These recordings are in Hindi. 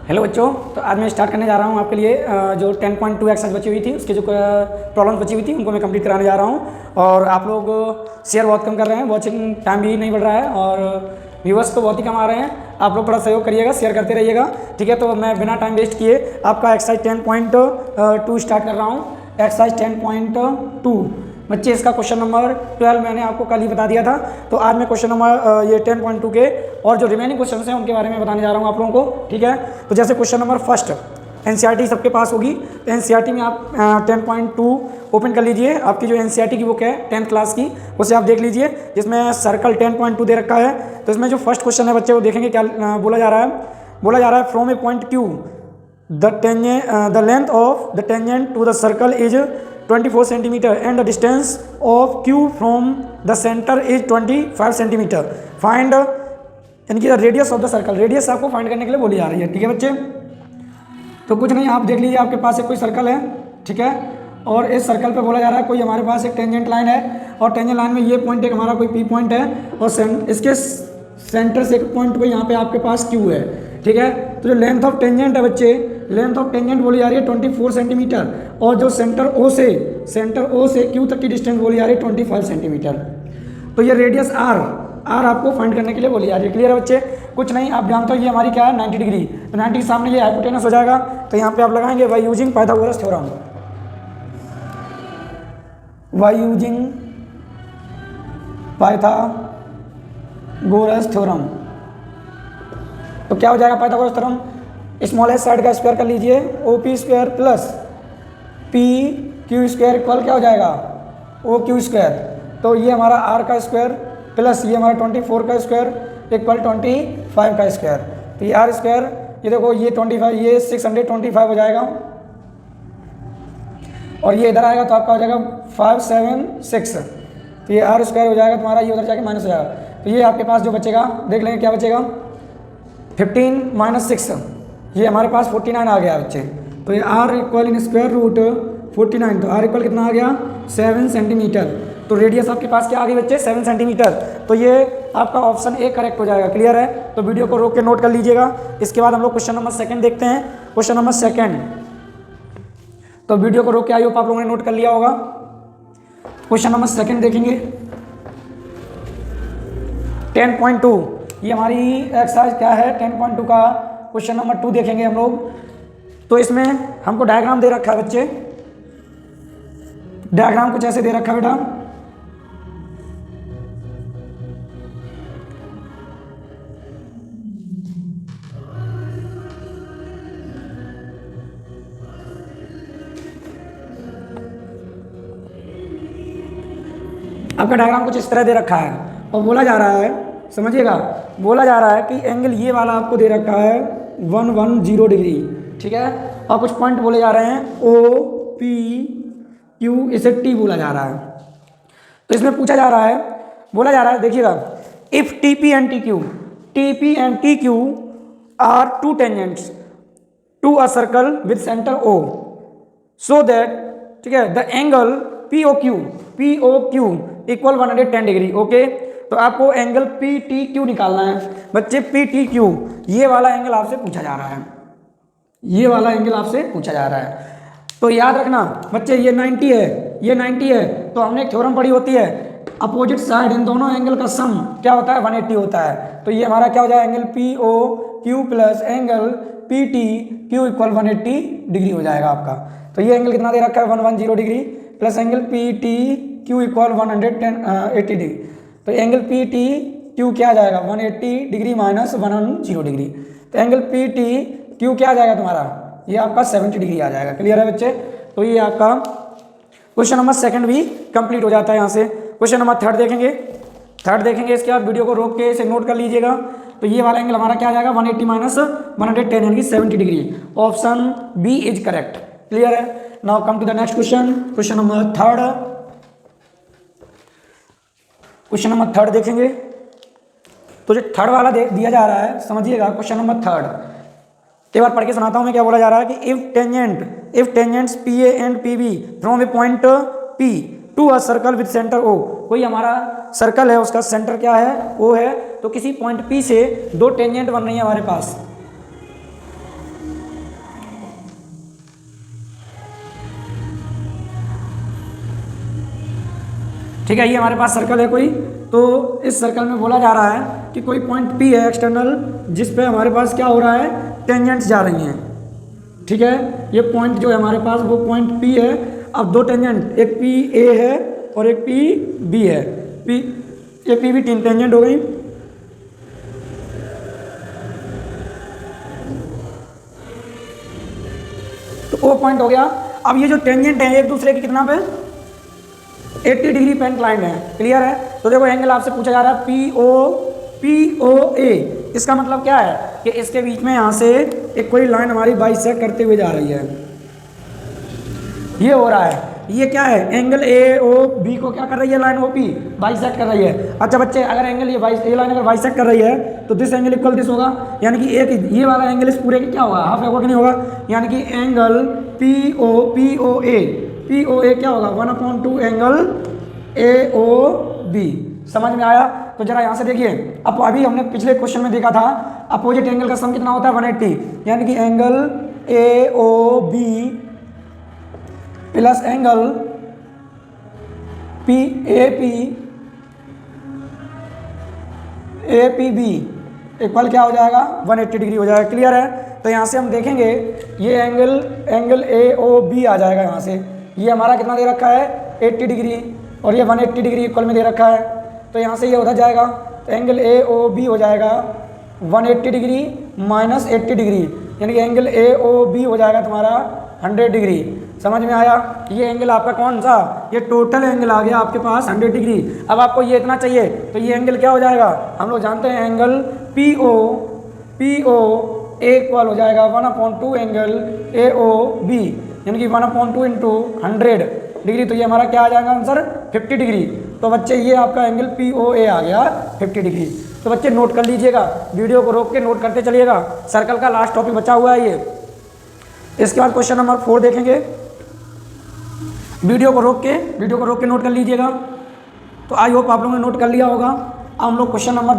हेलो बच्चों, तो आज मैं स्टार्ट करने जा रहा हूँ आपके लिए जो 10.2 एक्सरसाइज बची हुई थी उसकी जो प्रॉब्लम्स बची हुई थी उनको मैं कंप्लीट कराने जा रहा हूँ। और आप लोग शेयर बहुत कम कर रहे हैं, वॉचिंग टाइम भी नहीं बढ़ रहा है और व्यूवर्स तो बहुत ही कम आ रहे हैं। आप लोग थोड़ा सहयोग करिएगा, शेयर करते रहिएगा, ठीक है। तो मैं बिना टाइम वेस्ट किए आपका एक्सरसाइज 10.2 स्टार्ट कर रहा हूँ। एक्सरसाइज 10.2 बच्चे, इसका क्वेश्चन नंबर 12 मैंने आपको कल ही बता दिया था। तो आज मैं क्वेश्चन नंबर ये 10.2 के और जो रिमेनिंग क्वेश्चन हैं उनके बारे में बताने जा रहा हूँ आप लोगों को, ठीक है। तो जैसे क्वेश्चन नंबर फर्स्ट, एनसीईआरटी सबके पास होगी, तो एनसीईआरटी में आप 10.2 ओपन कर लीजिए। आपकी जो एनसीईआरटी की बुक है 10th क्लास की, उसे आप देख लीजिए, जिसमें सर्कल 10.2 दे रखा है। तो इसमें जो फर्स्ट क्वेश्चन है बच्चे वो देखेंगे क्या बोला जा रहा है from a point Q the length of the tangent to the circle is 24 centimetre and the distance of Q from the centre is 25 centimetre. Find यानी कि the radius of the circle, radius आपको फाइंड करने के लिए बोली जा रही है, ठीक है बच्चे। तो कुछ नहीं, आप देख लीजिए, आपके पास एक कोई सर्कल है, ठीक है, और इस सर्कल पे बोला जा रहा है कोई हमारे पास एक टेंजेंट लाइन है और टेंजेंट लाइन में ये पॉइंट एक हमारा कोई पी पॉइंट है और इसके सेंटर से एक पॉइंट पे यहाँ पे आपके पास क्यू है, ठीक है। तो जो लेंथ ऑफ टेंजेंट है बच्चे, लेंथ ऑफ टेंजेंट बोली जा रही है 24 सेंटीमीटर और जो सेंटर ओ से क्यू तक की डिस्टेंस बोली जा रही है 25 सेंटीमीटर। तो ये रेडियस आर आपको फाइंड करने के लिए बोली जा रही है। क्लियर है बच्चे? कुछ नहीं, आप जानते हो ये हमारी क्या है 90 डिग्री, तो 90 के सामने ये हाइपोटेनस हो जाएगा। तो यहाँ पे आप लगाएंगे by using Pythagoras theorem, by using Pythagoras theorem. तो क्या हो जाएगा Pythagoras theorem? Small H side का स्क्वायर कर लीजिए, O P square plus P Q square equal क्या हो जाएगा ओ क्यू स्क्वायर। तो ये हमारा आर का स्क्वायर प्लस ये हमारा 24 का स्क्वायर इक्वल 25 का स्क्वायर। तो ये आर स्क्वायर, ये देखो ये 25, ये 625 हो जाएगा और ये इधर आएगा तो आपका हो जाएगा 576। तो ये आर स्क्वायर हो जाएगा तुम्हारा, ये उधर जाके माइनस हो जाएगा। तो ये आपके पास जो बचेगा देख लेंगे क्या बचेगा, 15 माइनस 6, ये हमारे पास 49 आ गया बच्चे। तो ये R equal in square root 49, तो आर इक्वल कितना आ गया 7 सेंटीमीटर। तो रेडियस आपके पास क्या आ गई बच्चे 7 सेंटीमीटर। तो ये आपका ऑप्शन ए करेक्ट हो जाएगा। क्लियर है? तो वीडियो को रोक के नोट कर लीजिएगा। इसके बाद हम लोग क्वेश्चन नंबर सेकंड देखते हैं। क्वेश्चन नंबर सेकंड, तो वीडियो को रोक के आई होप आप लोगों ने नोट कर लिया होगा। क्वेश्चन नंबर सेकंड देखेंगे 10.2, ये हमारी एक्सरसाइज क्या है 10.2 का क्वेश्चन नंबर 2 देखेंगे हम लोग। तो इसमें हमको डायग्राम दे रखा है बच्चे, डायग्राम कुछ ऐसे दे रखा है बेटा। आपका डायग्राम कुछ इस तरह दे रखा है और बोला जा रहा है, समझिएगा, बोला जा रहा है कि एंगल ये वाला आपको दे रखा है 110 डिग्री, ठीक है। और कुछ पॉइंट बोले जा रहे हैं ओ पी क्यू, इसे टी बोला जा रहा है। तो इसमें पूछा जा रहा है, बोला जा रहा है, देखिएगा, if T P and T Q are two tangents to a circle with centre O so that, ठीक है, the angle P O Q equal 110 degree. Okay, तो आपको एंगल पी टी क्यू निकालना है बच्चे। पी टी क्यू ये वाला एंगल आपसे पूछा जा रहा है, ये वाला एंगल आपसे पूछा जा रहा है। तो याद रखना बच्चे, ये 90 है, तो हमने एक थ्योरम पढ़ी होती है, अपोजिट साइड इन दोनों एंगल का सम क्या होता है 180 होता है। तो ये हमारा क्या हो जाएगा angle P O Q plus angle P T Q equal 180 degree हो जाएगा आपका। तो ये एंगल कितना दे रखा है 110 degree plus angle P T Q equal 180 degree. तो एंगल पी टी क्यू क्या आ जाएगा 180 डिग्री माइनस 110 डिग्री। तो एंगल पी टी क्यू क्या आ जाएगा तुम्हारा, ये आपका 70 डिग्री आ जाएगा। क्लियर है बच्चे? तो ये आपका क्वेश्चन नंबर सेकंड भी कंप्लीट हो जाता है यहाँ से। क्वेश्चन नंबर थर्ड देखेंगे, इसके बाद वीडियो को रोक के इसे नोट कर लीजिएगा। तो ये वाला एंगल हमारा क्या आ जाएगा 180 माइनस 110 यानी कि 70 degree. Option B is correct. Clear है? Now come to the next question, question number third. Question number third देखेंगे, तो जो थर्ड वाला दिया जा रहा है, समझिएगा, क्वेश्चन नंबर थर्ड एक बार पढ़ के सुनाता हूं मैं क्या बोला जा रहा है कि if tangents P A and P B from a point P to a circle with centre O, कोई हमारा सर्कल है उसका सेंटर क्या है ओ है, तो किसी पॉइंट पी से दो टेंजेंट बन रही है हमारे पास, ठीक है, ये हमारे पास सर्कल है कोई, तो इस सर्कल में बोला जा रहा है कि कोई पॉइंट P है एक्सटर्नल, जिस पे हमारे पास क्या हो रहा है, टेंजेंट्स जा रही हैं। ठीक है, ये पॉइंट जो है हमारे पास वो पॉइंट P है। अब दो टेंजेंट, एक PA है और एक PB है। ये PB तीन टेंजेंट हो गई। तो O पॉइंट हो गया। अब ये जो टेंजेंट है एक दूसरे की कितना पे 80 डिग्री पे इंक्लाइंड है। क्लियर है? तो देखो एंगल आपसे पूछा जा रहा है POA। इसका मतलब क्या है कि इसके बीच में यहाँ से एक कोई लाइन हमारी बाइसेक्ट करते हुए जा रही है। ये हो रहा है, ये क्या है, एंगल AOB को क्या कर रही है, लाइन OP बाइसेक्ट कर रही है। अच्छा बच्चे, अगर एंगल ये लाइन अगर बाइसेक्ट कर रही है तो दिस एंगल इक्वल दिस होगा, यानी कि एक ये वाला एंगल इस पूरे का क्या होगा, हाफ होगा कि नहीं होगा, यानी कि एंगल POA क्या होगा, 1/2 एंगल AOB। समझ में आया? तो जरा यहाँ से देखिए, अब अभी हमने पिछले क्वेश्चन में देखा था अपोजिट एंगल का सम कितना होता है 180, यानी कि angle AOB plus angle APB equal क्या हो जाएगा, 180 डिग्री हो जाएगा। क्लियर है? तो यहाँ से हम देखेंगे ये एंगल AOB आ जाएगा। यहाँ से ये हमारा कितना दे रखा है 80 डिग्री और ये 180 डिग्री इक्वल में दे रखा है। तो यहाँ से ये उधर जाएगा तो एंगल AOB हो जाएगा 180 डिग्री माइनस 80 डिग्री, यानी कि एंगल AOB हो जाएगा तुम्हारा 100 डिग्री। समझ में आया? ये एंगल आपका कौन सा, ये टोटल एंगल आ गया आपके पास 100 डिग्री। अब आपको ये इतना चाहिए तो ये एंगल क्या हो जाएगा, हम लोग जानते हैं एंगल PO इक्वल हो जाएगा 1/2 एंगल AOB, यानी कि 1/2 इंटू 100 डिग्री। तो ये हमारा क्या आ जाएगा आंसर 50 डिग्री। तो बच्चे ये आपका एंगल POA आ गया 50 डिग्री। तो बच्चे नोट कर लीजिएगा, वीडियो को रोक के नोट करते चलिएगा। सर्कल का लास्ट टॉपिक बचा हुआ है ये। इसके बाद क्वेश्चन नंबर 4 देखेंगे। वीडियो को रोक के नोट कर लीजिएगा। तो आई होप आप लोगों ने नोट कर लिया होगा। अब हम लोग क्वेश्चन नंबर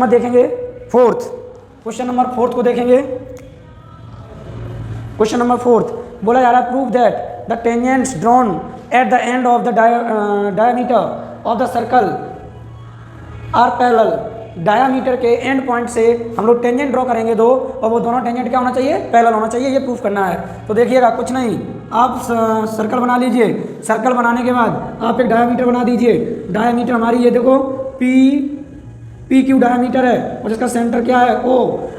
देखेंगे फोर्थ। क्वेश्चन नंबर 4 को देखेंगे। क्वेश्चन नंबर 4 बोला जा रहा है prove that the tangents drawn at the end of the diameter of the circle are parallel. Diameter के एंड पॉइंट से हम लोग टेंजेंट ड्रॉ करेंगे दो, और वो दोनों टेंजेंट क्या होना चाहिए, पैरेलल होना चाहिए। ये प्रूफ करना है। तो देखिएगा, कुछ नहीं, आप सर्कल बना लीजिए। सर्कल बनाने के बाद आप एक डायामीटर बना दीजिए। डायामीटर हमारी ये देखो PQ डायामीटर है और इसका सेंटर क्या है O।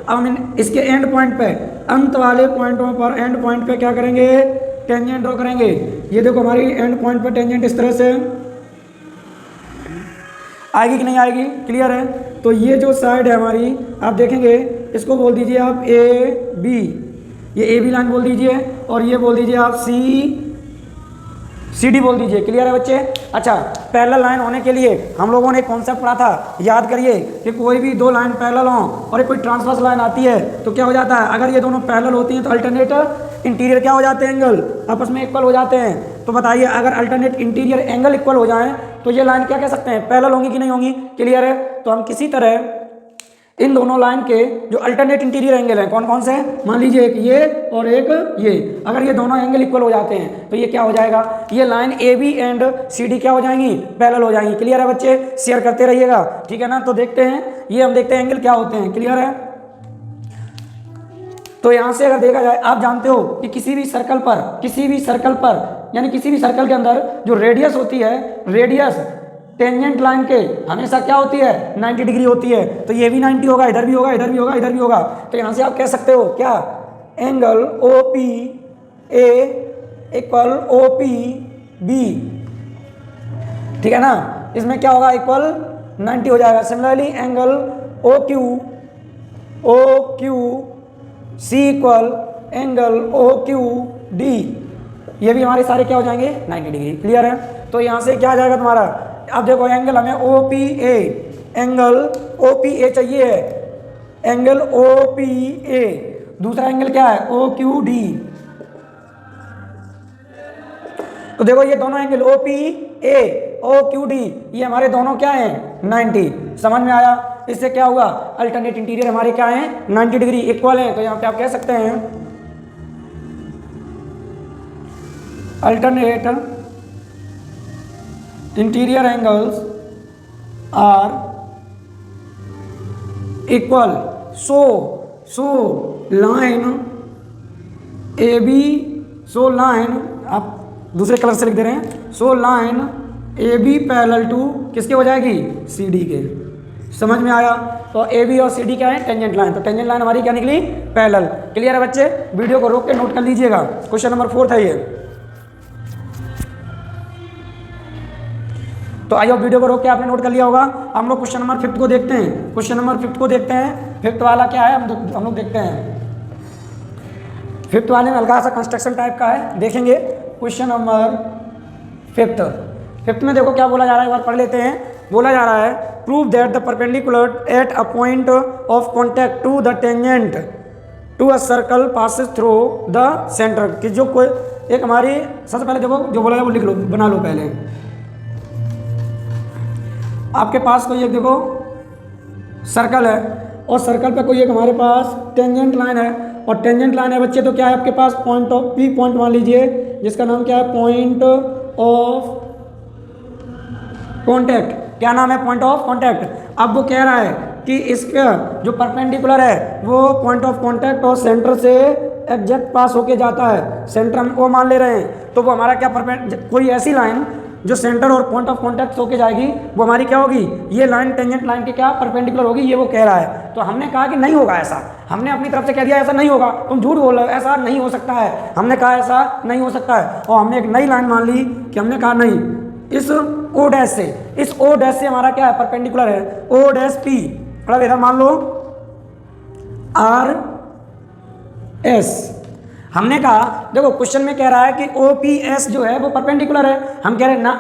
अब हम इसके एंड पॉइंट पे, अंत वाले पॉइंटों पर एंड पॉइंट पे क्या करेंगे, टेंजेंट ड्रॉ करेंगे। ये देखो हमारी एंड पॉइंट पे टेंजेंट इस तरह से आएगी कि नहीं आएगी, क्लियर है? तो ये जो साइड है हमारी, आप देखेंगे इसको बोल दीजिए आप AB, ये AB लाइन बोल दीजिए, और ये बोल दीजिए आप CD बोल दीजिए। क्लियर है बच्चे? अच्छा, पैरेलल लाइन होने के लिए हम लोगों ने एक कॉन्सेप्ट पढ़ा था, याद करिए कि कोई भी दो लाइन पैरेलल हों और एक कोई ट्रांसवर्स लाइन आती है तो क्या हो जाता है, अगर ये दोनों पैरेलल होती हैं तो अल्टरनेट इंटीरियर क्या हो जाते हैं, एंगल आपस में इक्वल हो जाते हैं। तो बताइए, अगर अल्टरनेट इंटीरियर एंगल इक्वल हो जाएं तो ये लाइन क्या कह सकते हैं, पैरेलल होंगी कि नहीं होंगी। क्लियर है? तो हम किसी तरह इन दोनों लाइन के जो अल्टरनेट इंटीरियर एंगल हैं, कौन कौन से, मान लीजिए एक ये और एक ये, अगर ये दोनों एंगल इक्वल हो जाते हैं तो ये क्या हो जाएगा, ये लाइन AB एंड CD क्या हो जाएंगी, पैरेलल हो जाएंगी। क्लियर है बच्चे? शेयर करते रहिएगा, ठीक है ना? तो देखते हैं, ये हम देखते हैं एंगल क्या होते हैं। क्लियर है? तो यहाँ से अगर देखा जाए, आप जानते हो कि किसी भी सर्कल पर यानी किसी भी सर्कल के अंदर जो रेडियस होती है, रेडियस टेंजेंट लाइन के हमेशा क्या होती है, 90 डिग्री होती है। तो ये भी 90 होगा, इधर भी होगा, इधर भी होगा, इधर भी होगा। तो यहाँ से आप कह सकते हो क्या, एंगल OPA इक्वल OPB, ठीक है ना? इसमें क्या होगा, इक्वल 90 हो जाएगा। Similarly angle OQC equal angle OQD, ये भी हमारे सारे क्या हो जाएंगे, 90 डिग्री। क्लियर है? तो यहाँ से क्या आ जाएगा तुम्हारा, अब देखो एंगल हमें एंगल OPA चाहिए है, एंगल OPA। दूसरा एंगल क्या है, OQD। तो देखो ये दोनों एंगल OPA OQD ये हमारे दोनों क्या हैं, 90। समझ में आया? इससे क्या हुआ, अल्टरनेट इंटीरियर हमारे क्या हैं, 90 डिग्री इक्वल हैं। तो यहाँ पे आप कह सकते हैं alternate interior angles are equal, so line A B, so line, आप दूसरे कलर से लिख दे रहे हैं, so line A B parallel to किसके हो जाएगी, सी डी के। समझ में आया? तो ए बी और सी डी क्या है, टेंजेंट लाइन। तो टेंजेंट लाइन हमारी क्या निकली, पैरेलल। क्लियर है बच्चे? वीडियो को रोक के नोट कर लीजिएगा। क्वेश्चन नंबर 4 था ये। तो आई होप वीडियो को रोक के आपने नोट कर लिया होगा। हम लोग क्वेश्चन नंबर 5 को देखते हैं। क्वेश्चन नंबर 5 को देखते हैं। 5th वाला क्या है हम लोग देखते हैं। 5th वाले में हल्का सा कंस्ट्रक्शन टाइप का है, देखेंगे। क्वेश्चन नंबर 5th में देखो क्या बोला जा रहा है, एक बार पढ़ लेते हैं। बोला जा रहा है prove that the perpendicular at a point of contact to the tangent to a circle passes through the centre. कि जो कोई एक हमारी, सबसे पहले देखो जो बोला है वो लिख लो, बना लो पहले। आपके पास कोई एक देखो सर्कल है और सर्कल पे कोई एक हमारे पास टेंजेंट लाइन है, और टेंजेंट लाइन है बच्चे तो क्या है आपके पास, पॉइंट ऑफ पी पॉइंट मान लीजिए, जिसका नाम क्या है, पॉइंट ऑफ कॉन्टैक्ट। क्या नाम है, पॉइंट ऑफ कॉन्टैक्ट। अब वो कह रहा है कि इसका जो परपेंडिकुलर है वो पॉइंट ऑफ कॉन्टैक्ट और सेंटर से एग्जैक्ट पास होके जाता है। सेंटर हम वो मान ले रहे हैं, तो वो हमारा क्या कोई ऐसी लाइन जो सेंटर और पॉइंट ऑफ कॉन्टैक्ट होके जाएगी वो हमारी क्या होगी, ये लाइन टेंजेंट लाइन के क्या परपेंडिकुलर होगी, ये वो कह रहा है। तो हमने कहा कि नहीं होगा ऐसा, हमने अपनी तरफ से कह दिया ऐसा नहीं होगा, तुम झूठ बोल रहे हो, ऐसा नहीं हो सकता है। हमने कहा ऐसा नहीं हो सकता है, और हमने एक नई लाइन मान ली कि हमने कहा नहीं, इस ओ डैश से, इस ओ डैश से हमारा क्या है, परपेंडिकुलर है ओ डैश पी। मतलब इधर मान लो आर एस। हमने कहा देखो क्वेश्चन में कह रहा है कि ओ पी एस जो है वो परपेंडिकुलर है, हम कह रहे हैं ना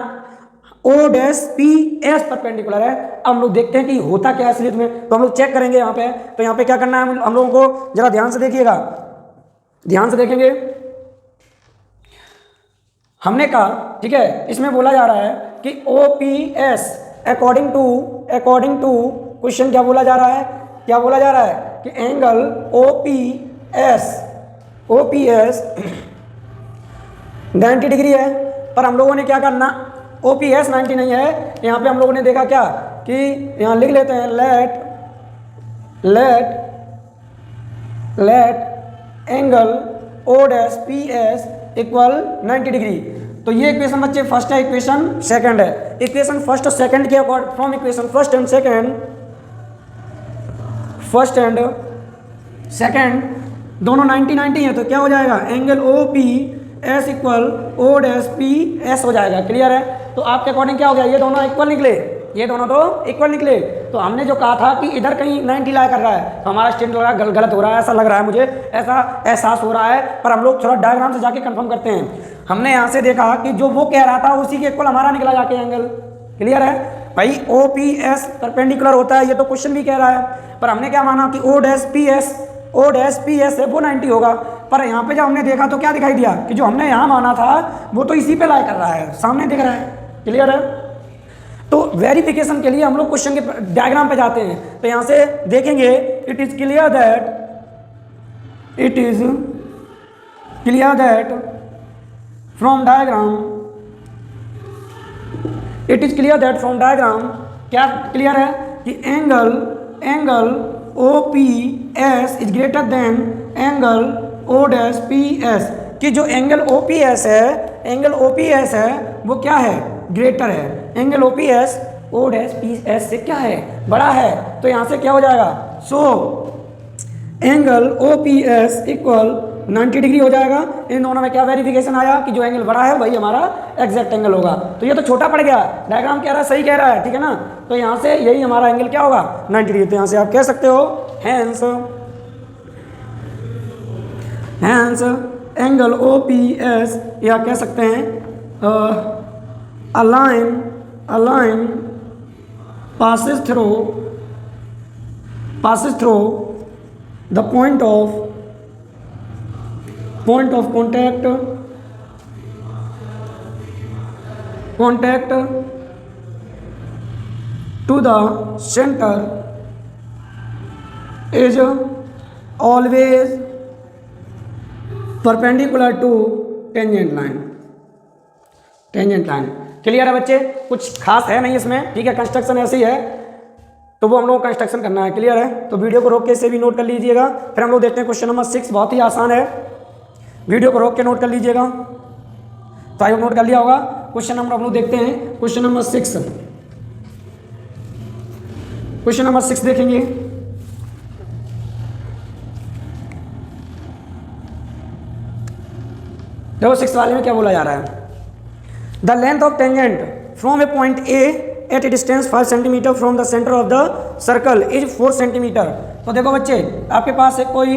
O dash P S perpendicular है। अब हम लोग देखते हैं कि होता क्या है असलियत में, तो हम लोग चेक करेंगे यहाँ पे। तो यहाँ पे क्या करना है हम लोगों को, जरा ध्यान से देखिएगा, ध्यान से देखेंगे। हमने कहा ठीक है, इसमें बोला जा रहा है कि O P S according to question क्या बोला जा रहा है, क्या बोला जा रहा है कि angle O P S 90 degree है। पर हम लोगों ने क्या करना, ओ पी एस 90 नहीं है, यहाँ पे हम लोगों ने देखा क्या कि यहाँ लिख लेते हैं let angle O dash P S equal 90 degree. तो ये इक्वेशन बच्चे फर्स्ट है, इक्वेशन सेकंड है। इक्वेशन फर्स्ट और सेकंड के according, from equation first and second दोनों 90 है, तो क्या हो जाएगा, angle O P S equal O dash P S हो जाएगा। क्लियर है? तो आपके अकॉर्डिंग क्या हो गया, ये दोनों इक्वल निकले, ये दोनों तो इक्वल निकले। तो हमने जो कहा था कि इधर कहीं 90 ला कर रहा है, तो हमारा स्टेटमेंट लग रहा है गलत हो रहा है, ऐसा लग रहा है मुझे, ऐसा एहसास हो रहा है। पर हम लोग थोड़ा डायग्राम से जाके कंफर्म करते हैं। हमने यहाँ से देखा कि जो वो कह रहा था उसी के इक्वल हमारा निकला जाके एंगल। क्लियर है भाई? ओ पी एस परपेंडिकुलर होता है, ये तो क्वेश्चन भी कह रहा है। पर हमने क्या माना कि ओ डैश पी एस है वो 90 होगा। पर यहाँ पे जब हमने देखा तो क्या दिखाई दिया कि जो हमने यहाँ माना था वो तो इसी पे लाई कर रहा है, सामने दिख रहा है। क्लियर है? तो वेरिफिकेशन के लिए हम लोग क्वेश्चन के डायग्राम पे जाते हैं। तो यहाँ से देखेंगे, it is clear that from diagram क्या क्लियर है कि angle O P S is greater than angle O dash P S. कि जो एंगल ओ पी एस है वो क्या है, ग्रेटर है। Angle O P S O dash P S से क्या है, बड़ा है। तो यहाँ से क्या हो जाएगा, so angle O P S equal 90 degree हो जाएगा। इन दोनों में क्या वेरिफिकेशन आया कि जो एंगल बड़ा है वही हमारा एग्जैक्ट एंगल होगा। तो ये तो छोटा पड़ गया, डायग्राम कह रहा है सही कह रहा है, ठीक है ना। तो यहाँ से यही हमारा एंगल क्या होगा, 90 डिग्री। तो यहाँ से आप कह सकते हो hence angle O P S, या कह सकते हैं a line passes through the point of contact to the center is always perpendicular to tangent line। Clear है बच्चे? कुछ खास है नहीं इसमें, ठीक है, कंस्ट्रक्शन ऐसी है तो वो हम लोग को कंस्ट्रक्शन करना है। क्लियर है? तो वीडियो को रोक के इसे भी नोट कर लीजिएगा। फिर हम लोग देखते हैं क्वेश्चन नंबर 6, बहुत ही आसान है, वीडियो को रोक के नोट कर लीजिएगा। तो आई नोट कर लिया होगा। क्वेश्चन नंबर हम लोग देखते हैं, क्वेश्चन नंबर 6। क्वेश्चन नंबर 6 देखेंगे। देखो 6 वाले में क्या बोला जा रहा है, the length of tangent from a point A at a distance 5 centimetre from the centre of the circle is 4 centimetre. तो देखो बच्चे, आपके पास एक कोई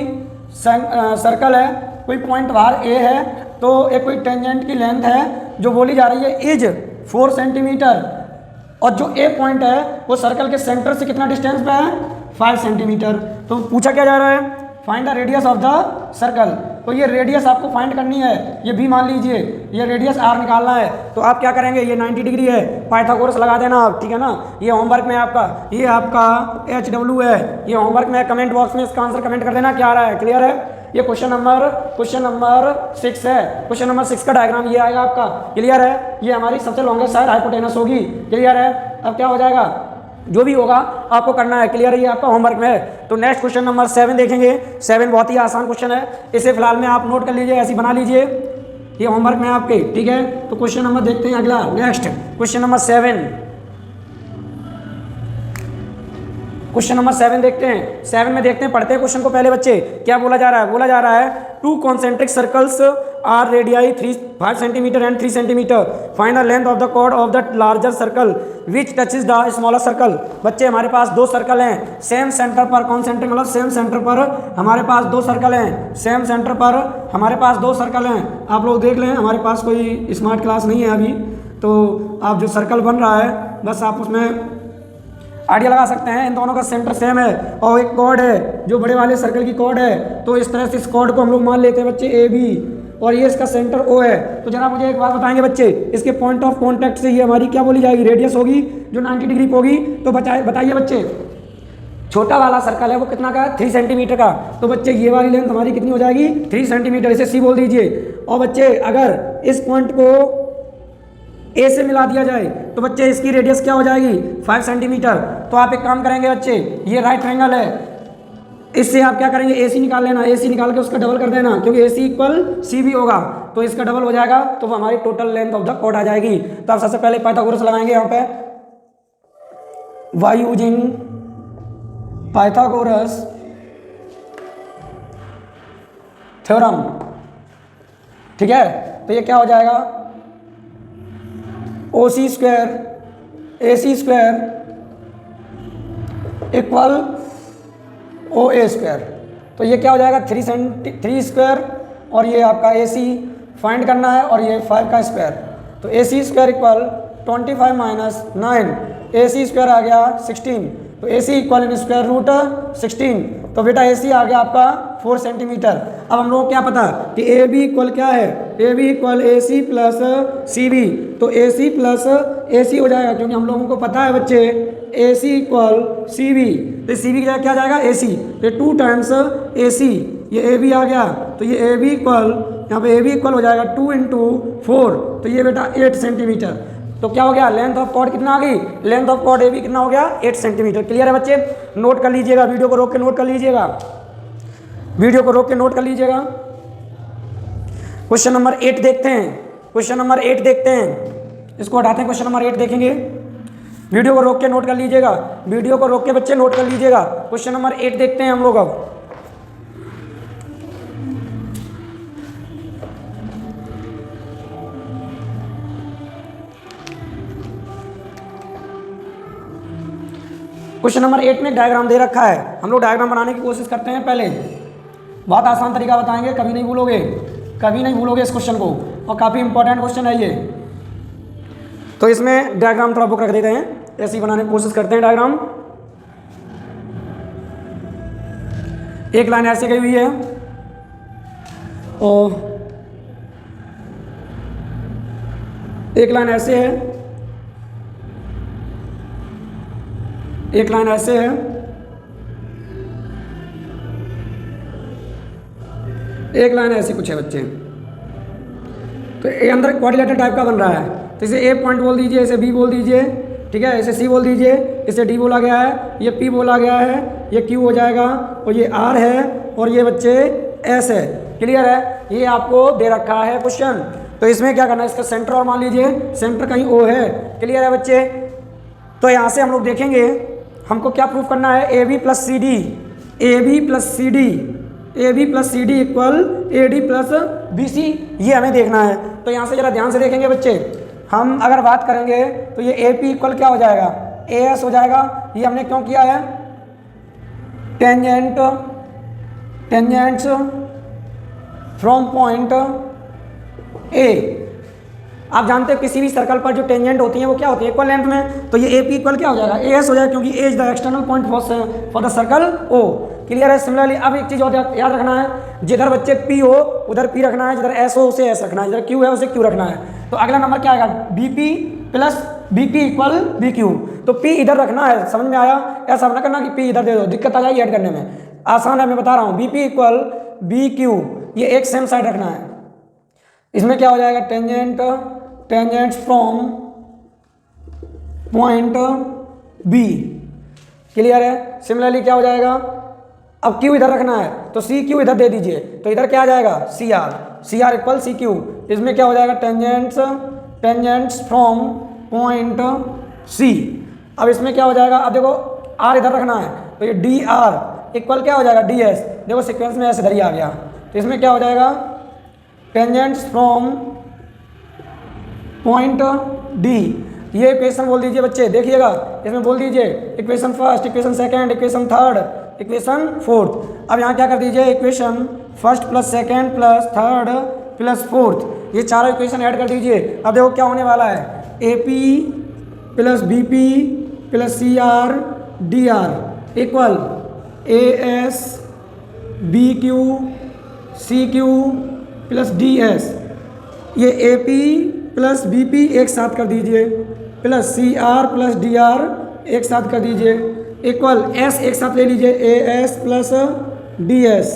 सर्कल है, कोई पॉइंट बाहर ए है, तो एक कोई टेंजेंट की लेंथ है जो बोली जा रही है इज 4 सेंटीमीटर, और जो ए पॉइंट है वो सर्कल के सेंटर से कितना डिस्टेंस पे है, 5 सेंटीमीटर। तो पूछा क्या जा रहा है, find the radius of the circle. तो ये रेडियस आपको फाइंड करनी है, ये भी मान लीजिए ये रेडियस आर निकालना है। तो आप क्या करेंगे, ये 90 डिग्री है, पाइथागोरस लगा देना आप, ठीक है ना। ये होमवर्क में आपका, ये आपका HW है, ये होमवर्क में कमेंट बॉक्स में इसका आंसर कमेंट कर देना क्या आ रहा है। क्लियर है? ये क्वेश्चन नंबर 6 है। क्वेश्चन नंबर 6 का डायग्राम ये आएगा आपका। क्लियर है? ये हमारी सबसे लॉन्गेस्ट साइड हाइपोटेनस होगी। क्लियर है? अब क्या हो जाएगा, जो भी होगा आपको करना है। क्लियर है? ये आपका होमवर्क में है। तो नेक्स्ट क्वेश्चन नंबर 7 देखेंगे। 7 बहुत ही आसान क्वेश्चन है, इसे फिलहाल में आप नोट कर लीजिए, ऐसी बना लीजिए, ये होमवर्क में आपके, ठीक है। तो क्वेश्चन नंबर देखते हैं अगला, next question number 7। Question number 7 देखते हैं। 7 में देखते हैं, पढ़ते हैं क्वेश्चन को पहले बच्चे। क्या बोला जा रहा है, बोला जा रहा है 2 concentric circles are radii 5 centimetre and 3 centimetre, find the length of the chord of the larger circle which touches the smaller circle. बच्चे हमारे पास 2 सर्कल हैं, सेम सेंटर पर, कॉन्सेंट्रिक मतलब सेम सेंटर पर हमारे पास 2 सर्कल हैं, सेम सेंटर पर हमारे पास 2 सर्कल हैं। आप लोग देख लें, हमारे पास कोई स्मार्ट क्लास नहीं है अभी, तो आप जो सर्कल बन रहा है बस आप उसमें आइडिया लगा सकते हैं। इन दोनों का सेंटर सेम है और एक कॉर्ड है जो बड़े वाले सर्कल की कॉर्ड है, तो इस तरह से इस कॉर्ड को हम लोग मान लेते हैं बच्चे AB, और ये इसका सेंटर O है। तो जरा मुझे एक बात बताएंगे बच्चे, इसके पॉइंट ऑफ कॉन्टैक्ट से ये हमारी क्या बोली जाएगी, रेडियस होगी जो 90 डिग्री की होगी। तो बताइए बच्चे, छोटा वाला सर्कल है वो कितना का है, 3 सेंटीमीटर का। तो बच्चे ये वाली लेंथ हमारी कितनी हो जाएगी, 3 सेंटीमीटर, इसे C बोल दीजिए। और बच्चे अगर इस पॉइंट को A से मिला दिया जाए तो बच्चे इसकी रेडियस क्या हो जाएगी, 5 सेंटीमीटर। तो आप एक काम करेंगे बच्चे, ये राइट ट्रायंगल है, इससे आप क्या करेंगे, AC निकाल लेना, AC निकाल के उसका डबल कर देना, क्योंकि AC इक्वल CB होगा, तो इसका डबल हो जाएगा, तो वो हमारी total length of the chord आ जाएगी। तो आप सबसे पहले पाइथागोरस लगाएंगे यहाँ पे, बाय यूजिंग पाइथागोरस थ्योरम, ठीक है। तो ये क्या हो जाएगा, OC square AC square equal OA square. तो ये क्या हो जाएगा, 3 स्क्वायर, और ये आपका AC फाइंड करना है, और ये 5 का स्क्वायर। तो AC square equal 25 minus 9, AC square आ गया 16, तो AC equal in square root 16। तो बेटा AC आ गया आपका 4 सेंटीमीटर। अब हम लोग को क्या पता कि AB इक्वल क्या है, AB equal AC plus CB। तो AC प्लस AC हो जाएगा, क्योंकि हम लोगों को पता है बच्चे AC इक्वल CB, तो CB क्या जाएगा, AC, तो 2 टाइम्स AC, ये AB आ गया। तो ये AB इक्वल, यहाँ पे AB इक्वल हो जाएगा 2 इंटू 4, तो ये बेटा 8 सेंटीमीटर। तो क्या हो गया, लेंथ ऑफ कॉर्ड कितना आ गई, लेंथ ऑफ कॉर्ड AB कितना हो गया, 8 सेंटीमीटर। क्लियर है बच्चे? नोट कर लीजिएगा, वीडियो को रोक के नोट कर लीजिएगा, वीडियो को रोक के नोट कर लीजिएगा। क्वेश्चन नंबर 8 देखते हैं, क्वेश्चन नंबर 8 देखते हैं, इसको हटाते हैं, क्वेश्चन नंबर 8 देखेंगे। वीडियो को रोक के नोट कर लीजिएगा, वीडियो को रोक के बच्चे नोट कर लीजिएगा। क्वेश्चन नंबर 8 देखते हैं हम लोग अब। क्वेश्चन नंबर 8 में डायग्राम दे रखा है, हम लोग डायग्राम बनाने की कोशिश करते हैं। पहले बहुत आसान तरीका बताएंगे, कभी नहीं भूलोगे, कभी नहीं भूलोगे इस क्वेश्चन को, और काफ़ी इंपॉर्टेंट क्वेश्चन है ये। तो इसमें डायग्राम थोड़ा बुक रख देते हैं, ऐसे ही बनाने की कोशिश करते हैं डायग्राम। एक लाइन ऐसे गई हुई है और एक लाइन ऐसे है, एक लाइन ऐसे है, एक लाइन ऐसी कुछ है बच्चे। तो ये अंदर क्वाड्रिलेटरल टाइप का बन रहा है। तो इसे ए पॉइंट बोल दीजिए, इसे बी बोल दीजिए, ठीक है, इसे सी बोल दीजिए, इसे डी बोला गया है, ये पी बोला गया है, ये क्यू हो जाएगा और ये आर है और ये बच्चे एस है। क्लियर है, ये आपको दे रखा है क्वेश्चन। तो इसमें क्या करना है, इसका सेंटर और मान लीजिए सेंटर कहीं ओ है। क्लियर है बच्चे, तो यहाँ से हम लोग देखेंगे हमको क्या प्रूफ करना है, A B plus C D, A B plus C D, A B plus C D equal A D plus B C, ये हमें देखना है। तो यहाँ से जरा ध्यान से देखेंगे बच्चे, हम अगर बात करेंगे तो ये ए पी इक्वल क्या हो जाएगा, ए एस हो जाएगा। ये हमने क्यों किया है, टेंजेंट्स फ्रॉम पॉइंट ए। आप जानते हो किसी भी सर्कल पर जो टेंजेंट होती हैं वो क्या होती है, इक्वल लेंथ में। तो ये ए पी इक्वल क्या हो जाएगा, ए एस हो जाएगा, क्योंकि A is the external point for the circle O. Clear है। सिमिलरली अब एक चीज़ और याद रखना है, जिधर बच्चे पी हो उधर पी रखना है, जिधर एस हो उसे एस रखना है, जिधर क्यू है उसे क्यू रखना है। तो अगला नंबर क्या आएगा, B P plus B P equal B Q. तो पी इधर रखना है, समझ में आया, ऐसा ना करना कि पी इधर दे दो, दिक्कत आ जाएगी ऐड करने में। आसान है, मैं बता रहा हूँ, B P equal B Q, ये एक सेम साइड रखना है। इसमें क्या हो जाएगा, tangents from point B. Clear है। सिमिलरली क्या हो जाएगा, अब क्यू इधर रखना है तो सी क्यू इधर दे दीजिए, तो इधर क्या आ जाएगा, C R equal C Q. इसमें क्या हो जाएगा, टेंजेंट्स फ्रॉम पॉइंट सी। अब इसमें क्या हो जाएगा, अब देखो आर इधर रखना है तो ये डी आर इक्वल क्या हो जाएगा, डी एस। देखो सीक्वेंस में ऐसे इधर ही आ गया। तो इसमें क्या हो जाएगा, टेंजेंट्स फ्रॉम पॉइंट डी, ये इक्वेशन बोल दीजिए बच्चे, देखिएगा इसमें बोल दीजिए equation first, equation second, equation third, equation fourth. अब यहाँ क्या कर दीजिए, equation first plus second plus third plus fourth, ये चारों इक्वेशन ऐड कर दीजिए। अब देखो क्या होने वाला है, A P plus B P plus C R D R equal A S B Q C Q plus D S. ये A P plus B P एक साथ कर दीजिए plus C R plus D R एक साथ कर दीजिए इक्वल एस एक साथ ले लीजिए, A S plus D S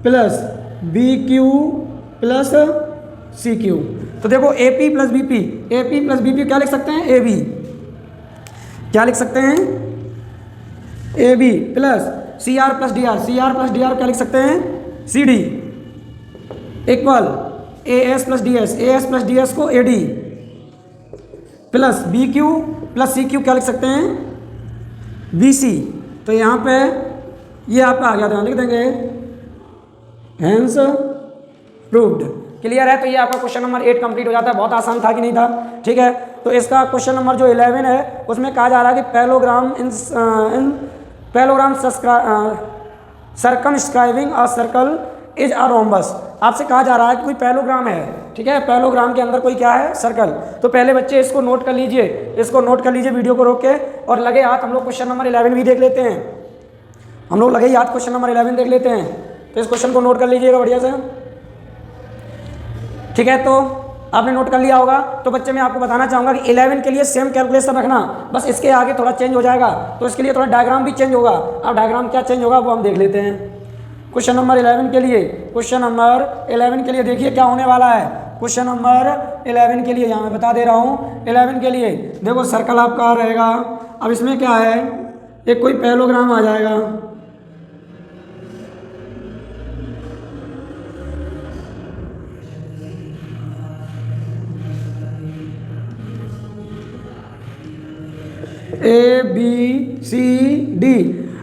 plus B Q plus C Q. तो देखो A P plus B P, A P plus B P क्या लिख सकते हैं, ए बी, क्या लिख सकते हैं, A B plus C R plus D R, C R plus D R क्या लिख सकते हैं, C D equal A S plus D S, A S plus D S को A D plus B Q plus C Q क्या लिख सकते हैं, बी सी। तो यहाँ पे ये आपका आ गया था, लिख देंगे हैंस प्रूव्ड। क्लियर है। तो ये आपका क्वेश्चन नंबर 8 कंप्लीट हो जाता है। बहुत आसान था कि नहीं था, ठीक है। तो इसका क्वेश्चन नंबर जो 11 है उसमें कहा जा रहा है कि parallelogram circumscribing a circle is a rhombus. आपसे कहा जा रहा है कि कोई पैलोग्राम है, ठीक है, पैलोग्राम के अंदर कोई क्या है, सर्कल। तो पहले बच्चे इसको नोट कर लीजिए, इसको नोट कर लीजिए वीडियो को रोक के, और लगे हाथ हम लोग क्वेश्चन नंबर 11 भी देख लेते हैं। हम लोग लगे हाथ क्वेश्चन नंबर 11 देख लेते हैं। तो इस क्वेश्चन को नोट कर लीजिएगा बढ़िया से, ठीक है। तो आपने नोट कर लिया होगा। तो बच्चे मैं आपको बताना चाहूँगा कि 11 के लिए सेम कैलकुलेशन रखना, बस इसके आगे थोड़ा चेंज हो जाएगा। तो इसके लिए थोड़ा डायग्राम भी चेंज होगा। अब डायग्राम क्या चेंज होगा वो हम देख लेते हैं। क्वेश्चन नंबर 11 के लिए, क्वेश्चन नंबर 11 के लिए देखिए क्या होने वाला है। क्वेश्चन नंबर 11 के लिए यहाँ मैं बता दे रहा हूँ। 11 के लिए देखो सर्कल आपका रहेगा। अब इसमें क्या है, एक कोई पैलोग्राम आ जाएगा, ए बी सी डी।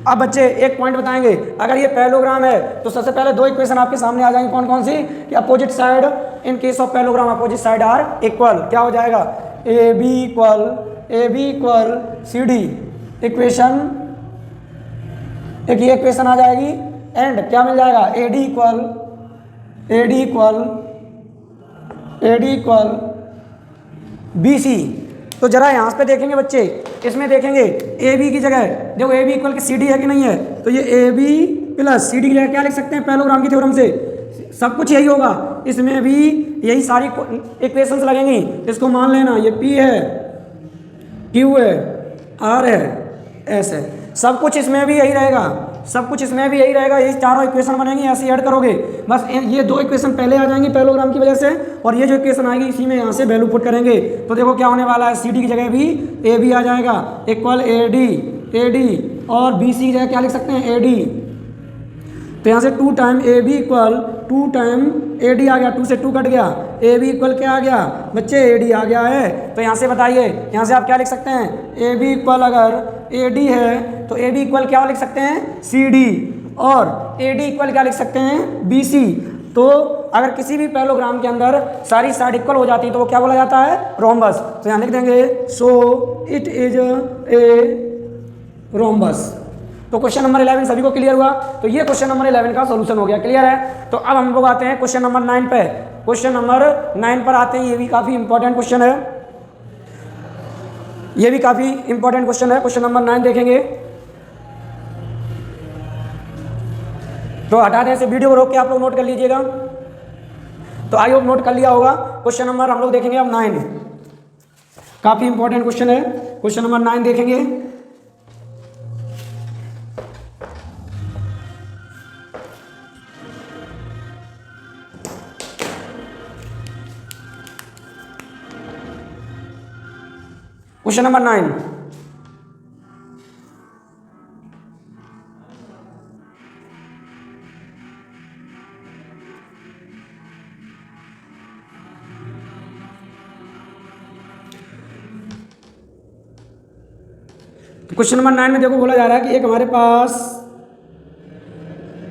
अब बच्चे एक पॉइंट बताएंगे, अगर ये पैलोग्राम है तो सबसे पहले दो इक्वेशन आपके सामने आ जाएंगी। कौन कौन सी, कि opposite side in case of parallelogram opposite side are equal. क्या हो जाएगा, A B equal C D equation, एक ये इक्वेशन आ जाएगी। एंड क्या मिल जाएगा, A D equal B C. तो जरा यहाँ पे देखेंगे बच्चे, इसमें देखेंगे ए बी की जगह देखो ए बी इक्वल की सी डी है कि नहीं है। तो ये A B plus C D की जगह क्या लिख सकते हैं, पैलोग्राम की थ्योरम से सब कुछ यही होगा। इसमें भी यही सारी इक्वेशंस लगेंगी। इसको मान लेना, ये पी है, क्यू है, आर है, एस है, सब कुछ इसमें भी यही रहेगा। सब कुछ इसमें भी यही रहेगा, यही चारों इक्वेशन बनेंगी, ऐसे ऐड करोगे बस। ये दो इक्वेशन पहले आ जाएंगी पैरेललोग्राम की वजह से, और ये जो इक्वेशन आएगी इसी में यहाँ से वैल्यू पुट करेंगे। तो देखो क्या होने वाला है, सी डी की जगह भी ए बी आ जाएगा, इक्वल ए डी, और बी सी की जगह क्या लिख सकते हैं, ए डी। तो यहाँ से 2 time A B equal 2 time A D आ गया, 2 से 2 कट गया, ए बी इक्वल क्या आ गया बच्चे, ए डी आ गया है। तो यहाँ से बताइए, यहाँ से आप क्या लिख सकते हैं, ए बी इक्वल अगर ए डी है तो ए बी इक्वल क्या लिख सकते हैं, सी डी, और ए डी इक्वल क्या लिख सकते हैं, बी सी। तो अगर किसी भी पैरेललोग्राम के अंदर सारी साइड इक्वल हो जाती है तो वो क्या बोला जाता है, रोम्बस। तो यहाँ लिख देंगे so it is a rhombus. तो क्वेश्चन नंबर 11 सभी को क्लियर हुआ। तो ये क्वेश्चन नंबर 11 का सॉल्यूशन हो गया, क्लियर है। तो अब हम लोग आते हैं क्वेश्चन नंबर 9 पे। क्वेश्चन नंबर 9 पर आते हैं, ये भी काफ़ी इंपॉर्टेंट क्वेश्चन है, ये भी काफ़ी इंपॉर्टेंट क्वेश्चन है। क्वेश्चन नंबर 9 देखेंगे तो हटा दें, से वीडियो को रोक के आप लोग नोट कर लीजिएगा। तो आई होप नोट कर लिया होगा। क्वेश्चन नंबर हम लोग देखेंगे अब 9, काफ़ी इंपॉर्टेंट क्वेश्चन है। क्वेश्चन नंबर 9 देखेंगे। क्वेश्चन नंबर 9, क्वेश्चन नंबर 9 में देखो बोला जा रहा है कि एक हमारे पास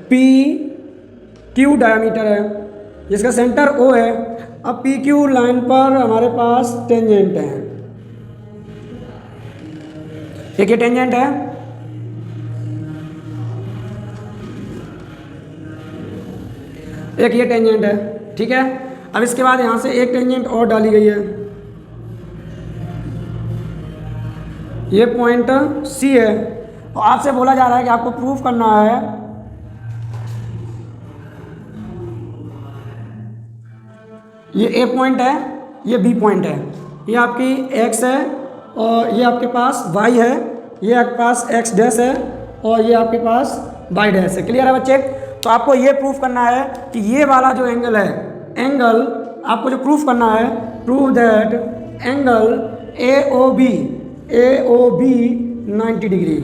पी क्यू डायमीटर है जिसका सेंटर ओ है। अब पी क्यू लाइन पर हमारे पास टेंजेंट है, एक ये टेंजेंट है, एक ये टेंजेंट है, ठीक है। अब इसके बाद यहां से एक टेंजेंट और डाली गई है, ये पॉइंट सी है। तो आपसे बोला जा रहा है कि आपको प्रूफ करना है ये ए पॉइंट है, ये बी पॉइंट है, ये आपकी एक्स है और ये आपके पास वाई है, ये आपके पास एक्स डैश है और ये आपके पास वाई डैश है। क्लियर है बच्चे। तो आपको ये प्रूफ करना है कि ये वाला जो एंगल है, एंगल आपको जो प्रूफ करना है, prove that angle A O B 90 degree,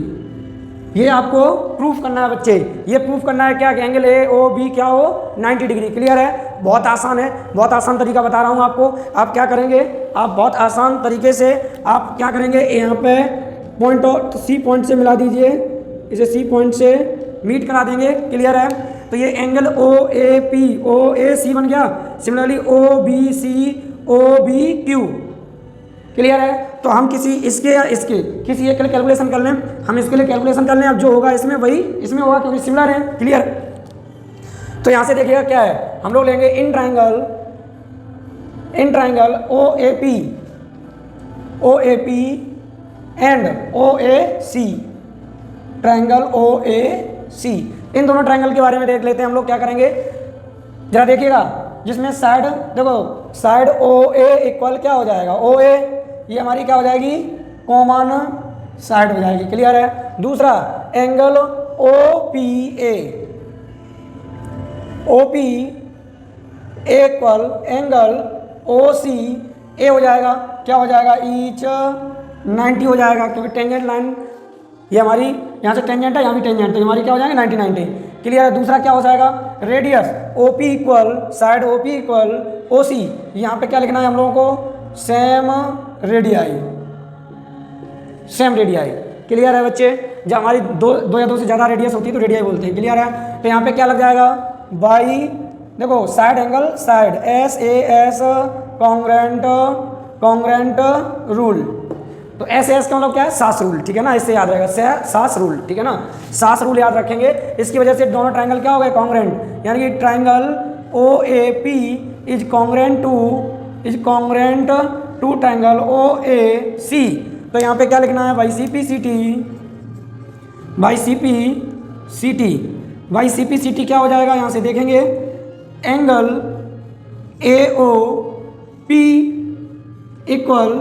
ये आपको प्रूफ करना है बच्चे। ये प्रूफ करना है क्या कि एंगल ए ओ बी क्या हो, 90 डिग्री। क्लियर है, बहुत आसान है, बहुत आसान तरीका बता रहा हूँ आपको। आप क्या करेंगे, आप बहुत आसान तरीके से आप क्या करेंगे, यहाँ पे पॉइंट और सी पॉइंट से मिला दीजिए, इसे सी पॉइंट से मीट करा देंगे। क्लियर है। तो ये एंगल ओ ए सी बन गया। Similarly O B C O B Q. Clear है। तो हम किसी इसके या इसके किसी एक के लिए कैलकुलेशन कर लें, हम इसके लिए कैलकुलेशन कर लें। अब जो होगा इसमें वही इसमें होगा क्योंकि सिमिलर है। क्लियर। तो यहाँ से देखिएगा क्या है, हम लोग लेंगे इन triangle O A P and O A C, triangle O A C. इन दोनों ट्राइंगल के बारे में देख लेते हैं हम लोग। क्या करेंगे जरा देखिएगा, जिसमें साइड देखो, साइड ओ ए इक्वल क्या हो जाएगा, ओ ए, ये हमारी क्या हो जाएगी, कॉमन साइड हो जाएगी। क्लियर है। दूसरा angle O P equal angle O C A हो जाएगा, क्या हो जाएगा, ईच 90 हो जाएगा, क्योंकि टेंजेंट लाइन ये हमारी यहाँ से टेंजेंट है, यहाँ भी टेंजेंट, तो हमारी क्या हो जाएगा 90। क्लियर है। दूसरा क्या हो जाएगा, radius O P equal side O P equal O C, यहाँ पे क्या लिखना है हम लोगों को, सेम रेडियाई। क्लियर है बच्चे। जब हमारी दो या दो से ज़्यादा रेडियस होती है तो रेडियाई बोलते हैं। क्लियर है। तो यहाँ पे क्या लग जाएगा, बाई देखो side angle side SAS congruent rule. तो SAS का मतलब क्या है, सास रूल। ठीक है ना, इससे याद रहेगा, सास रूल। ठीक है ना, सास रूल याद रखेंगे। इसकी वजह से दोनों ट्राइंगल क्या हो गए, कॉन्ग्रेंट, यानी कि triangle OAP is congruent to triangle OAC। तो यहाँ पे क्या लिखना है, बाई CP क्या हो जाएगा, यहाँ से देखेंगे angle AOP equal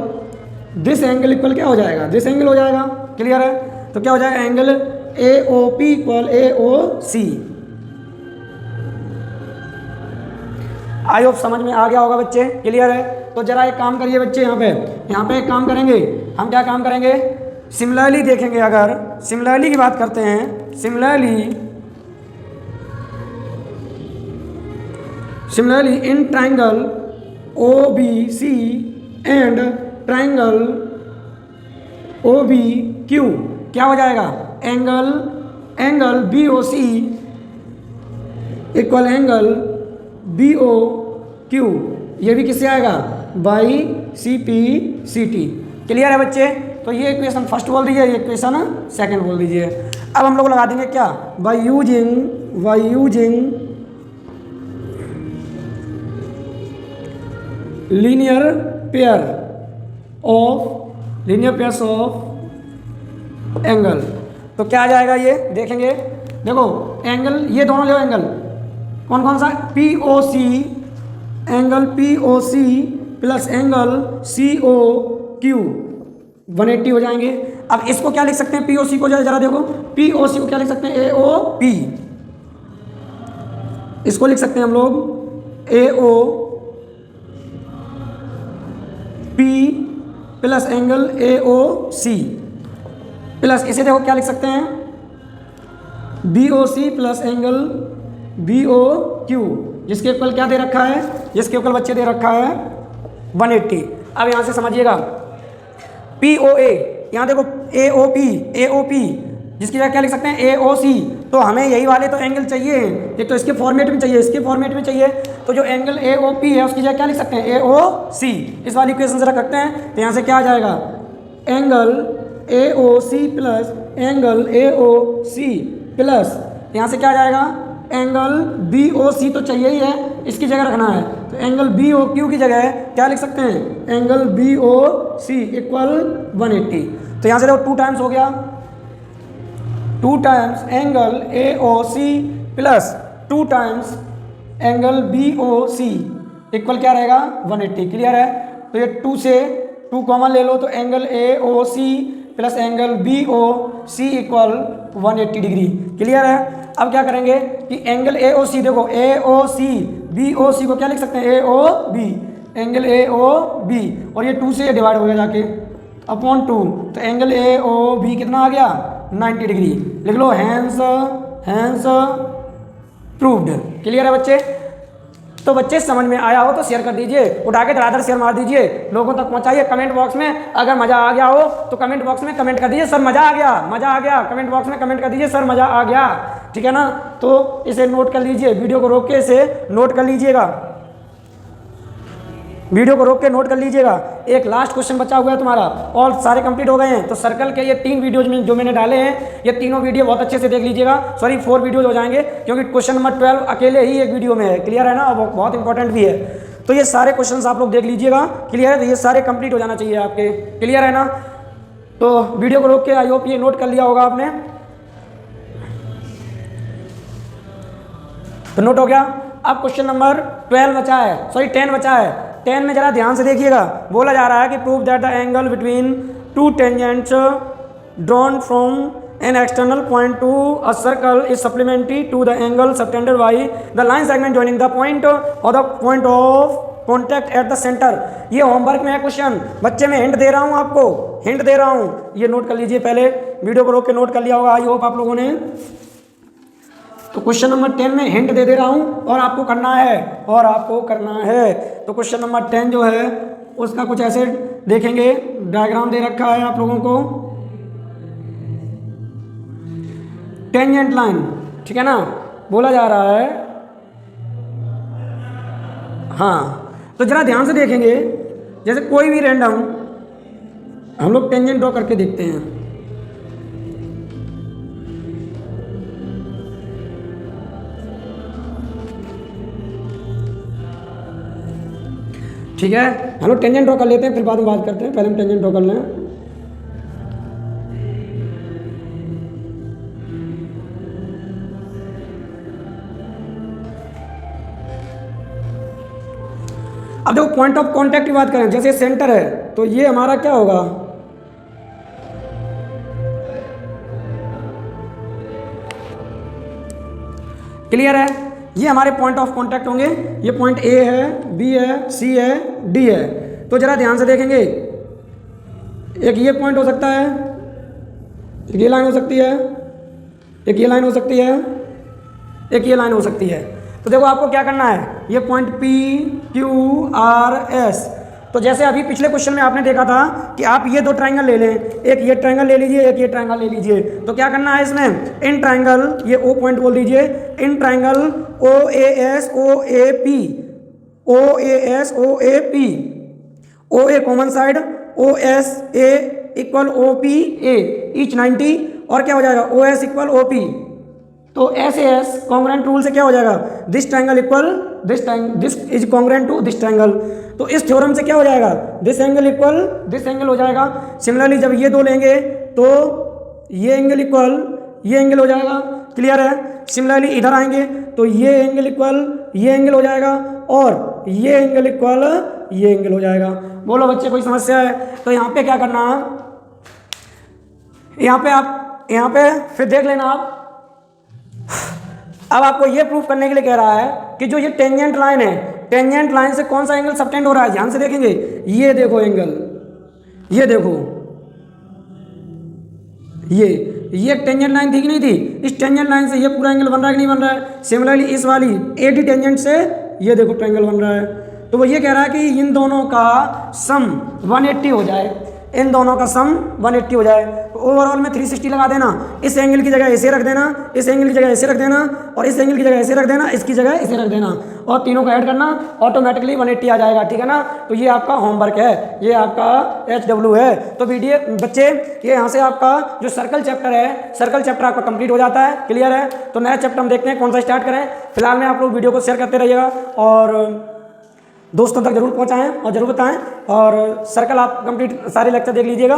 this angle equal क्या हो जाएगा, दिस एंगल हो जाएगा। क्लियर है। तो क्या हो जाएगा, angle AOP equal AOC। I hope समझ में आ गया होगा बच्चे, क्लियर है। तो जरा एक काम करिए बच्चे, यहाँ पे एक काम करेंगे हम। क्या काम करेंगे? सिमिलरली देखेंगे। अगर सिमिलरली की बात करते हैं, similarly in triangle OBC and triangle OBQ क्या हो जाएगा? Angle BOC equal angle BOQ, ये भी किससे आएगा? By CPCT। क्लियर है बच्चे? तो ये इक्वेशन फर्स्ट बोल दीजिए, ये इक्वेशन सेकंड बोल दीजिए। अब हम लोग लगा देंगे क्या? By using linear pairs of angle. तो क्या आ जाएगा ये देखेंगे। देखो एंगल, ये दोनों ले एंगल कौन कौन सा? POC, angle POC plus angle COQ 180 हो जाएंगे। अब इसको क्या लिख सकते हैं? POC को जरा देखो, POC को क्या लिख सकते हैं? AOP। इसको लिख सकते हैं हम लोग AOP plus angle AOC plus इसे देखो क्या लिख सकते हैं? BOC प्लस एंगल BOQ, जिसके इक्वल क्या दे रखा है? जिसके इक्वल बच्चे दे रखा है 180। अब यहाँ से समझिएगा POA, यहाँ देखो AOP जिसकी जगह क्या लिख सकते हैं? AOC। तो हमें यही वाले तो एंगल चाहिए, एक तो इसके फॉर्मेट में चाहिए, इसके फॉर्मेट में चाहिए। तो जो एंगल AOP है उसकी जगह क्या लिख सकते हैं? AOC। इस वाली इक्वेशन जरा करते हैं, तो यहाँ से क्या आ जाएगा? Angle AOC plus angle AOC plus यहाँ से क्या आ जाएगा? एंगल BOC तो चाहिए ही है, इसकी जगह रखना है। तो एंगल BOQ की जगह क्या लिख सकते हैं? Angle BOC equal 180। तो यहाँ से देखो 2 टाइम्स हो गया, 2 times angle AOC plus 2 times angle BOC equal क्या रहेगा? 180। क्लियर है? तो ये 2 से 2 कॉमन ले लो, तो angle AOC plus angle BOC equal 180 degree. Clear है? अब क्या करेंगे कि एंगल AOC देखो, AOC BOC को क्या लिख सकते हैं? AOB, एंगल AOB, और ये 2 से डिवाइड हो गया जाके अपॉन 2। तो एंगल AOB कितना आ गया? 90 डिग्री। लिख लो हैंस प्रूव्ड। क्लियर है बच्चे? तो बच्चे समझ में आया हो तो शेयर कर दीजिए, उठा के धड़ाधड़ शेयर मार दीजिए, लोगों तक पहुंचाइए। कमेंट बॉक्स में अगर मजा आ गया हो तो कमेंट बॉक्स में कमेंट कर दीजिए, सर मजा आ गया। कमेंट बॉक्स में कमेंट कर दीजिए, सर मजा आ गया। ठीक है ना? तो इसे नोट कर लीजिए, वीडियो को रोक के इसे नोट कर लीजिएगा, वीडियो को रोक के नोट कर लीजिएगा। एक लास्ट क्वेश्चन बचा हुआ है तुम्हारा, और सारे कंप्लीट हो गए हैं। तो सर्कल के ये 3 वीडियोज में जो मैंने डाले हैं, ये तीनों वीडियो बहुत अच्छे से देख लीजिएगा। सॉरी 4 वीडियोज हो जाएंगे, क्योंकि क्वेश्चन नंबर 12 अकेले ही एक वीडियो में है। क्लियर है ना? और बहुत इंपॉर्टेंट भी है। तो ये सारे क्वेश्चन आप लोग देख लीजिएगा। क्लियर है? तो ये सारे कंप्लीट हो जाना चाहिए आपके। क्लियर है ना? तो वीडियो को रोक के आई होप ये नोट कर लिया होगा आपने। तो नोट हो गया। अब क्वेश्चन नंबर 12 बचा है, सॉरी 10 बचा है। 10 में जरा ध्यान से देखिएगा। बोला जा रहा है कि prove that the angle between 2 tangents drawn from an external point to a circle is supplementary to the angle subtended by the line segment joining the point और the point of contact at the centre. ये होमवर्क में है क्वेश्चन, बच्चे मैं हिंट दे रहा हूँ आपको, हिंट दे रहा हूँ, ये नोट कर लीजिए। पहले वीडियो को रोक के नोट कर लिया होगा आई होप आप लोगों ने। तो क्वेश्चन नंबर 10 में हिंट दे रहा हूँ और आपको करना है, तो क्वेश्चन नंबर 10 जो है उसका कुछ ऐसे देखेंगे, डायग्राम दे रखा है आप लोगों को। टेंजेंट लाइन, ठीक है ना, बोला जा रहा है। हाँ, तो जरा ध्यान से देखेंगे। जैसे कोई भी रैंडम हम लोग टेंजेंट ड्रॉ करके देखते हैं। ठीक है, हम लोग टेंजेंट ड्रॉ कर लेते हैं, फिर बाद में बात करते हैं। पहले हम टेंजेंट ड्रॉ कर लें। अब देखो पॉइंट ऑफ कांटेक्ट की बात करें, जैसे सेंटर है तो ये हमारा क्या होगा? क्लियर है? ये हमारे पॉइंट ऑफ कॉन्टैक्ट होंगे। ये पॉइंट ए है, बी है, सी है, डी है। तो जरा ध्यान से देखेंगे, एक ये पॉइंट हो सकता है, एक ये लाइन हो सकती है, एक ये लाइन हो सकती है, एक ये लाइन हो सकती है। तो देखो आपको क्या करना है, ये point P Q R S. तो जैसे अभी पिछले क्वेश्चन में आपने देखा था कि आप ये दो ट्रायंगल ले लें, एक ये ट्रायंगल ले लीजिए, एक ये ट्रायंगल ले लीजिए। तो क्या करना है इसमें, इन ट्रायंगल, ये ओ पॉइंट बोल दीजिए, in triangle O A S O A P, O A S O A P, O A common side, O S A equal O P A each 90, और क्या हो जाएगा O S equal O P. तो एस एस कॉन्ग्रेंट रूल से क्या हो जाएगा, this triangle equal this is congruent to this triangle. तो इस थ्योरम से क्या हो जाएगा, this angle equal this angle हो जाएगा। सिमिलरली जब ये दो लेंगे तो ये एंगल इक्वल ये एंगल हो जाएगा। क्लियर है? सिमिलरली इधर आएंगे तो ये एंगल इक्वल ये एंगल हो जाएगा, और ये एंगल इक्वल ये एंगल हो जाएगा। बोलो बच्चे कोई समस्या है? तो यहाँ पे क्या करना, यहाँ पे फिर देख लेना आप। अब आपको ये प्रूफ करने के लिए कह रहा है कि जो ये टेंजेंट लाइन है, टेंजेंट लाइन से कौन सा एंगल सबटेंड हो रहा है, ध्यान से देखेंगे। ये देखो एंगल, ये देखो, ये टेंजेंट लाइन थी कि नहीं थी? इस टेंजेंट लाइन से ये पूरा एंगल बन रहा है कि नहीं बन रहा है? सिमिलरली इस वाली एडी टेंजेंट से ये देखो ट्रायंगल बन रहा है। तो वो ये कह रहा है कि इन दोनों का सम 180 हो जाए, इन दोनों का सम 180 हो जाए। तो ओवरऑल में 360 लगा देना, इस एंगल की जगह ऐसे रख देना, इस एंगल की जगह ऐसे रख देना, और इस एंगल की जगह ऐसे रख देना, इसकी जगह ऐसे रख देना, और तीनों को ऐड करना, ऑटोमेटिकली 180 आ जाएगा। ठीक है ना? तो ये आपका होमवर्क है, ये आपका HW है। तो वीडियो बच्चे, ये यहाँ से आपका जो सर्कल चैप्टर है, सर्कल चैप्टर आपका कंप्लीट हो जाता है। क्लियर है? तो नया चैप्टर हम देखते हैं कौन सा स्टार्ट करें। फिलहाल में आप लोग वीडियो को शेयर करते रहिएगा और दोस्तों तक जरूर पहुंचाएं और जरूर बताएं, और सर्कल आप कंप्लीट सारे लेक्चर देख लीजिएगा।